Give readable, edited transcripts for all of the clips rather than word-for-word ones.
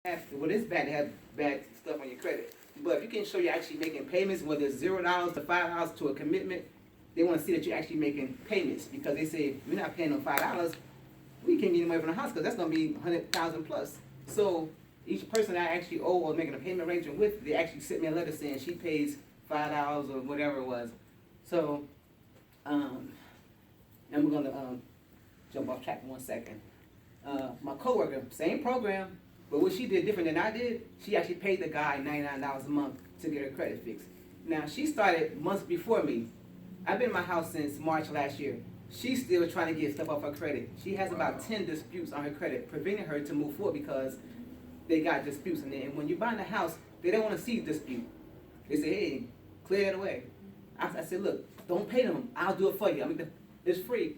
Well, it's bad to have bad stuff on your credit. But if you can show you're actually making payments, whether it's $0 to $5 to a commitment, they want to see that you're actually making payments because they say we're not paying them $5, we can't get away from the house because that's going to be 100,000 plus. So each person I actually owe or making a payment arrangement with, they actually sent me a letter saying she pays $5 or whatever it was. So, and we're going to jump off track for 1 second. My coworker, same program, but what she did different than I did, she actually paid the guy $99 a month to get her credit fixed. Now, she started months before me. I've been in my house since March last year. She's still trying to get stuff off her credit. She has about 10 disputes on her credit, preventing her to move forward because they got disputes. And when you're buying a house, they don't want to see dispute. They say, hey, clear that away. I said, look, don't pay them. I'll do it for you. I mean, it's free.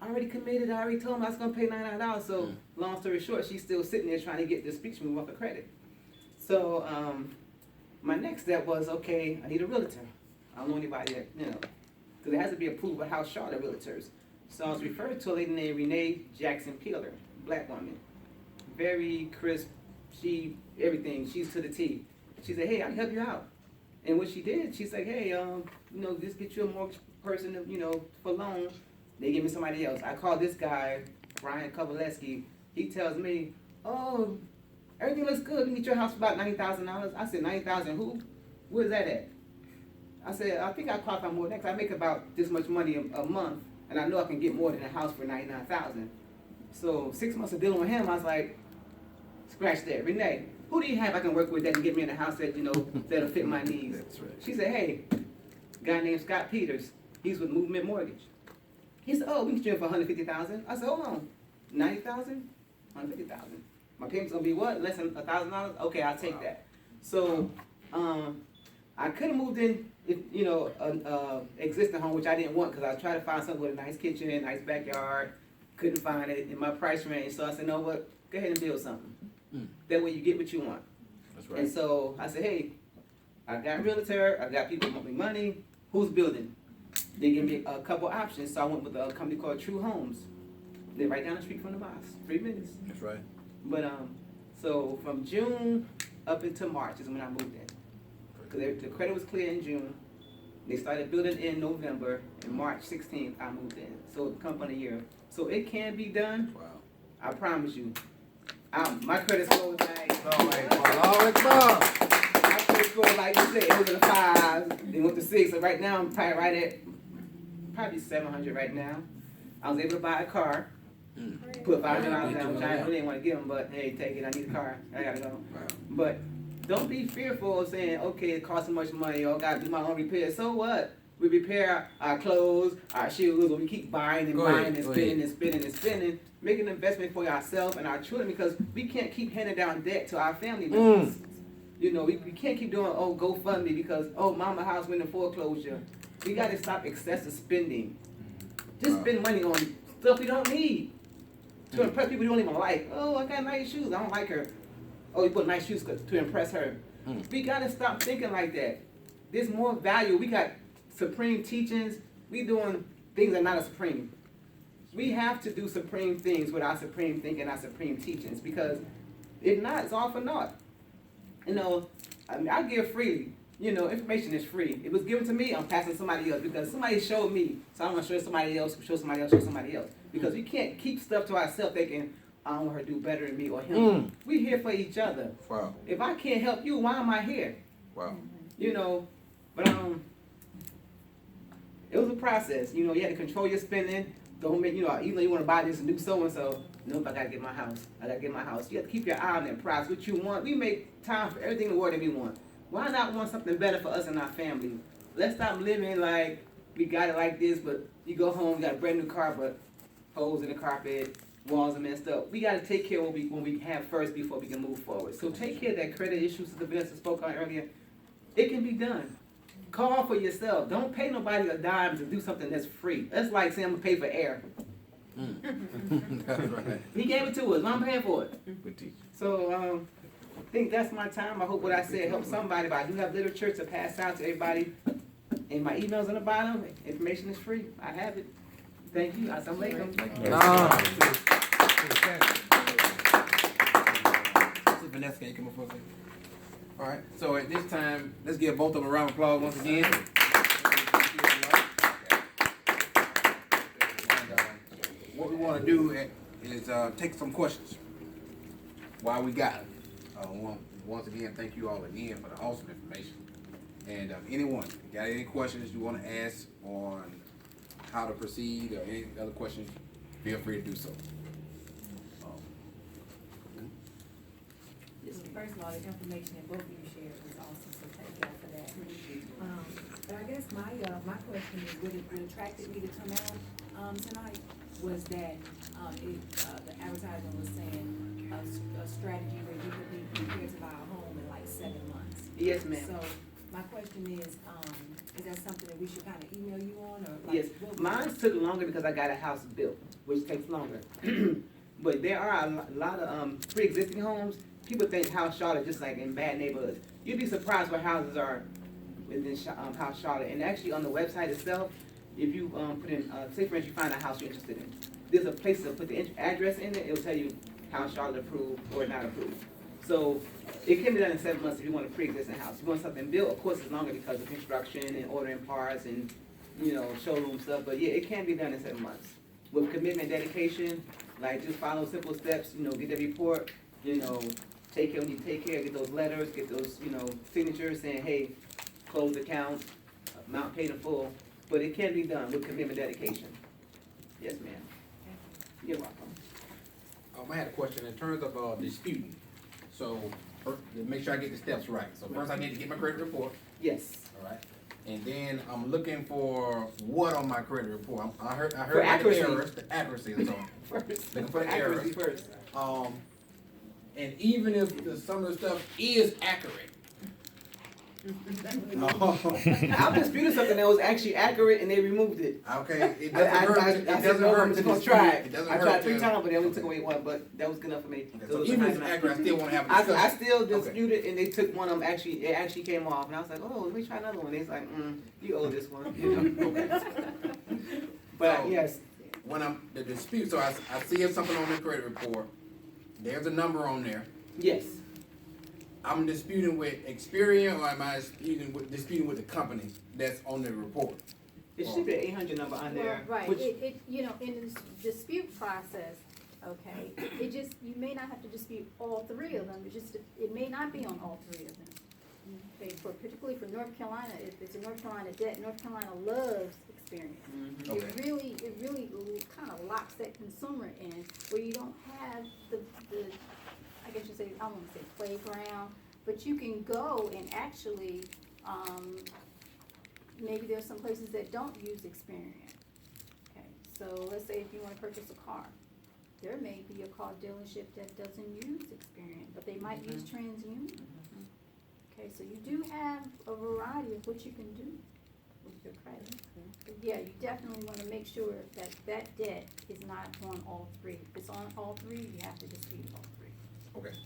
I already committed. I already told them I was going to pay $99. So, long story short, she's still sitting there trying to get disputes moved off her credit. So, my next step was, okay, I need a realtor. I don't know anybody that, because it has to be approved by House Charlotte Realtors. So I was referred to a lady named Renee Jackson Peeler, black woman. Very crisp, everything, she's to the T. She said, hey, I can help you out. And what she did, she said, hey, just get you a mortgage person, for loan. They give me somebody else. I called this guy, Brian Kovaleski. He tells me, oh, everything looks good. We can get your house for about $90,000. I said, $90,000 who? Where's that at? I said, I think I qualify more than that 'cause I make about this much money a month, and I know I can get more than a house for $99,000. So 6 months of dealing with him, I was like, scratch that. Renee, who do you have I can work with that can get me in a house that, that'll fit my needs? That's right. She said, hey, a guy named Scott Peters. He's with Movement Mortgage. He said, oh, we can get you in for $150,000. I said, hold on, $90,000, $150,000. My payment's gonna be what? Less than $1,000? Okay, I'll take that. So, I could have moved in, if, existing home, which I didn't want because I tried to find something with a nice kitchen, nice backyard. Couldn't find it in my price range. So I said, no, what? Go ahead and build something. That way you get what you want. That's right. And so I said, hey, I got a realtor, I got people who want me money. Who's building? They gave me a couple options. So I went with a company called True Homes. They're right down the street from the box, 3 minutes. That's right. But so from June up until March is when I moved in. Because the credit was clear in June. They started building in November, and March 16th I moved in. So it come up on a year. So it can be done. Wow. I promise you. My credit score was like, Allahu Akbar. my credit score, like you said, it was in the 5s, then went to 6. So right now I'm probably right at probably 700 right now. I was able to buy a car. Put $500 down, which I really didn't want to give them, but hey, take it. I need a car. I gotta go. Wow. But don't be fearful of saying, okay, it costs so much money, or I gotta do my own repairs. So what? We repair our clothes, our shoes, or we keep buying and buying and spending and spending and spending, make an investment for ourselves and our children because we can't keep handing down debt to our family members. We can't keep doing, GoFundMe because, mama house went in foreclosure. We gotta stop excessive spending. Just spend money on stuff we don't need. To impress people you don't even like. Oh, I got nice shoes. I don't like her. Oh, you put nice shoes to impress her. We gotta stop thinking like that. There's more value. We got supreme teachings. We doing things that are not a supreme. We have to do supreme things with our supreme thinking, our supreme teachings, because if not, it's all for naught. I give freely. Information is free. It was given to me, I'm passing to somebody else because somebody showed me. So I'm gonna show somebody else, show somebody else, show somebody else. Because we can't keep stuff to ourselves thinking, I don't want her to do better than me or him. We here for each other. Wow. If I can't help you, why am I here? Wow. But it was a process. You had to control your spending. Don't make, even though you want to buy this and do so and so, nope, I gotta get my house. I gotta get my house. You have to keep your eye on that price, what you want. We make time for everything in the world that we want. Why not want something better for us and our family? Let's stop living like we got it like this, but you go home, you got a brand new car, but holes in the carpet, walls are messed up. We got to take care of what we have first before we can move forward. So take care of that credit issue Sister Vanessa spoke on earlier. It can be done. Call for yourself. Don't pay nobody a dime to do something that's free. That's like saying I'm going to pay for air. That's right. He gave it to us. I'm paying for it. Good teacher. So I think that's my time. I hope what I said helped somebody, but I do have literature to pass out to everybody. And my email's on the bottom. Information is free. I have it. Thank you. Assalamu alaikum. Vanessa, can you come up for a second? All right, so at this time, let's give both of them a round of applause once again. And, what we want to do is take some questions while we got it. Once again, thank you all again for the awesome information. And anyone got any questions you want to ask on how to proceed or any other questions, feel free to do so. First of all, the information that both of you shared was awesome, so thank y'all for that. But I guess my question is, what attracted me to come out, tonight was that, the advertisement was saying a strategy where you could be prepared to buy a home in like 7 months. Yes, ma'am. So, my question is that something that we should kind of email you on, or like? Yes, mine took longer because I got a house built, which takes longer. But there are a lot of pre-existing homes. People think House Charlotte just like in bad neighborhoods. You'd be surprised what houses are within House Charlotte. And actually on the website itself, if you put in, say for instance, you find a house you're interested in, there's a place to put the address in it. It'll tell you House Charlotte approved or not approved. So it can be done in 7 months if you want a pre-existing house. If you want something built, of course it's longer because of construction and ordering parts and, you know, showroom stuff. But yeah, it can be done in 7 months. With commitment, dedication, like just follow simple steps, you know, get the report, you know, take care when you take care, get those letters, get those, you know, signatures saying, hey, close account, amount paid in full. But it can be done with commitment, dedication. Yes, ma'am. You're welcome. I had a question in terms of disputing. So, first, to make sure I get the steps right. So first I need to get my credit report, Yes. all right? And then I'm looking for what on my credit report? I heard For about the accuracy. errors, the accuracy and so on. First, Looking for the accuracy errors. first. And even if some of the stuff is accurate. I disputed something that was actually accurate and they removed it. Okay, it I doesn't hurt. said, It doesn't no, I'm hurt just to gonna dispute try it. it. It doesn't I hurt tried 3 to- times, but they only took away 1, but that was good enough for me. Okay, It so was a even if nice it's amount. accurate, I still want to have a I discussion. still Okay. disputed and they took one of them, it actually came off, and I was like, oh, let me try another one. They was like, you owe this one, you know? Okay. But So- yes, When I'm, the dispute, so I see something on the credit report, there's a number on there. yes, I'm disputing with Experian, or am I disputing with the company that's on the report? it should be an 800 number on there. Well, right, which- it, you know, in this dispute process, okay, it just, you may not have to dispute all 3 of them, it may not be on all 3 of them. Okay, particularly for North Carolina, if it's a North Carolina debt, North Carolina loves Experian. Mhm. Okay. It really kind of locks that consumer in, where you don't have the, I guess you say, I don't wanna say playground, but you can go and actually, maybe there's some places that don't use Experian. Okay, so let's say if you wanna purchase a car, there may be a car dealership that doesn't use Experian, but they might use TransUnion. Okay, so you do have a variety of what you can do with your credit. But yeah, you definitely wanna make sure that that debt is not on all 3. If it's on all 3, you have to dispute all 3. Okay.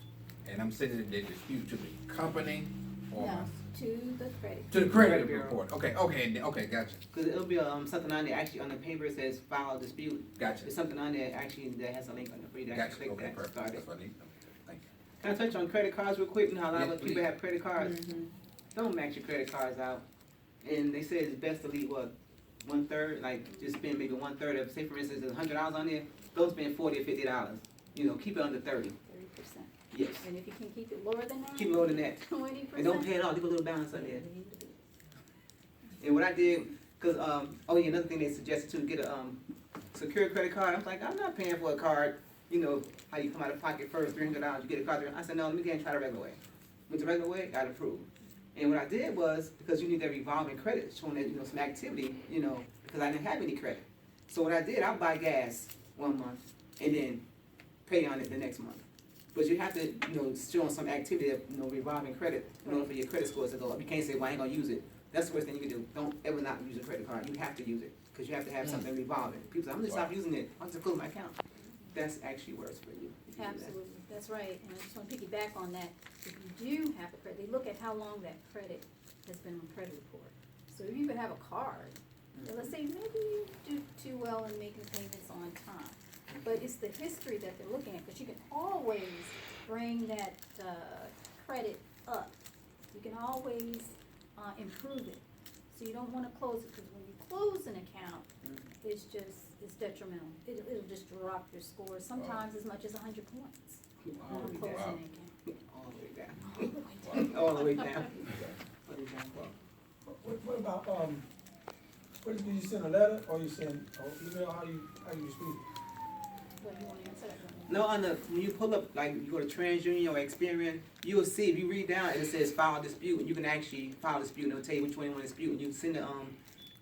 And I'm sending the dispute to the company or No, to the credit. to the credit Credit bureau. report. Okay, gotcha. Cause it'll be something on there, actually on the paper it says file a dispute. Gotcha. There's something on there actually that has a link on the free that Gotcha, click okay, that, perfect. start it. That's what I need. Thank you. Can I touch on credit cards real quick and how a lot Yes, of people please. have credit cards? Mm-hmm. Don't max your credit cards out. And they say it's best to leave, 1/3, like just spend maybe 1/3 of, say for instance, there's $100 on there, don't spend $40 or $50. You know, keep it under 30. 30%. Yes. And if you can keep it lower than that? Keep it lower than that. 20%. And don't pay it off, leave a little balance on there. And what I did, cause, another thing they suggested too, get a, secure credit card. I was like, I'm not paying for a card, you know, how you come out of pocket first, $300, you get a card. I said, no, let me get and try the regular way. Went the regular way, got approved. And what I did was, because you need that revolving credit, showing that, you know, some activity, you know, because I didn't have any credit. So what I did, I'll buy gas 1 month and then pay on it the next month. But you have to, you know, show some activity of, you know, revolving credit in order for your credit scores to go up. You can't say, well, I ain't gonna use it. That's the worst thing you can do. Don't ever not use a credit card. You have to use it, because you have to have something revolving. People say, I'm gonna stop using it. I'll just close my account. That's actually worse for you. if you do that. Absolutely, that's right, and I just wanna piggyback on that, if you do have a credit, they look at how long that credit has been on credit report. So if you even have a card, and let's say maybe you do too well in making payments on time, but it's the history that they're looking at, because you can always bring that, credit up. You can always, improve it. So you don't wanna close it, cause when you close an account, it's detrimental. It'll just drop your score, sometimes as much as 100 points. All On the way closing down. an account. All the way down. All the way down. All the way down. All the way down. What about, what do you send a letter or you send, or email, how you distribute it? What do you wanna answer that? No, when you pull up, like, you go to TransUnion or Experian, you'll see, if you read down, it says file dispute, and you can actually file dispute, and it'll tell you which one you want to dispute, and you send the,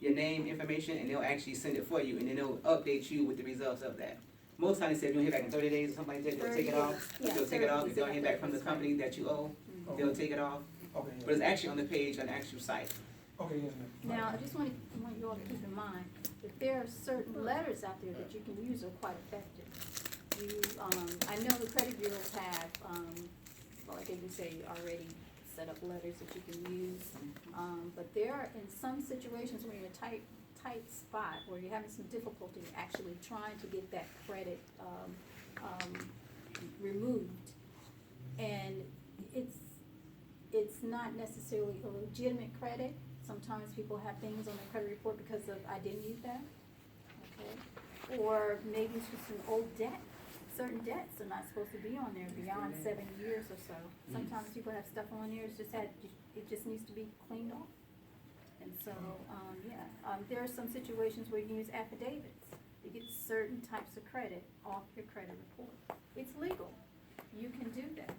your name information, and they'll actually send it for you, and then they'll update you with the results of that. Most times they say, if you don't hear back in 30 days or something like that, they'll 30 take it off. days. Yeah, They'll take it 30 off, days. if they don't hear back from the company that you owe, they'll take it off, Okay, but it's actually on the page, on the actual site. okay, yes, ma'am. Now, I just want you all to keep in mind that there are certain letters out there that you can use that are quite effective. I know the credit bureaus have, well, I think we say already set up letters that you can use. But there are, in some situations where you're in a tight spot, where you're having some difficulty actually trying to get that credit, removed. And it's not necessarily a legitimate credit. Sometimes people have things on their credit report because of identity theft, okay? Or maybe it's just an old debt. Certain debts are not supposed to be on there beyond 7 years or so. Sometimes people have stuff on there, it just needs to be cleaned off. And so, there are some situations where you can use affidavits to get certain types of credit off your credit report. It's legal, you can do that.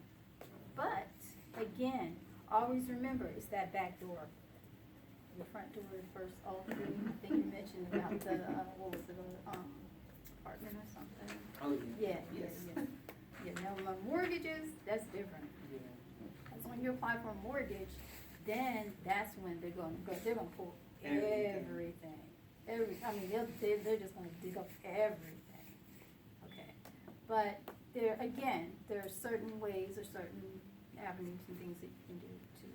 But, again, always remember, it's that back door. The front door is first, I think you mentioned about the, what was it, apartment or something? Oh, Yeah, yes. now, my mortgages, that's different. That's when you apply for a mortgage, then that's when they're gonna pull everything. I mean, they're just gonna dig up everything, okay? But there are certain ways or certain avenues and things that you can do to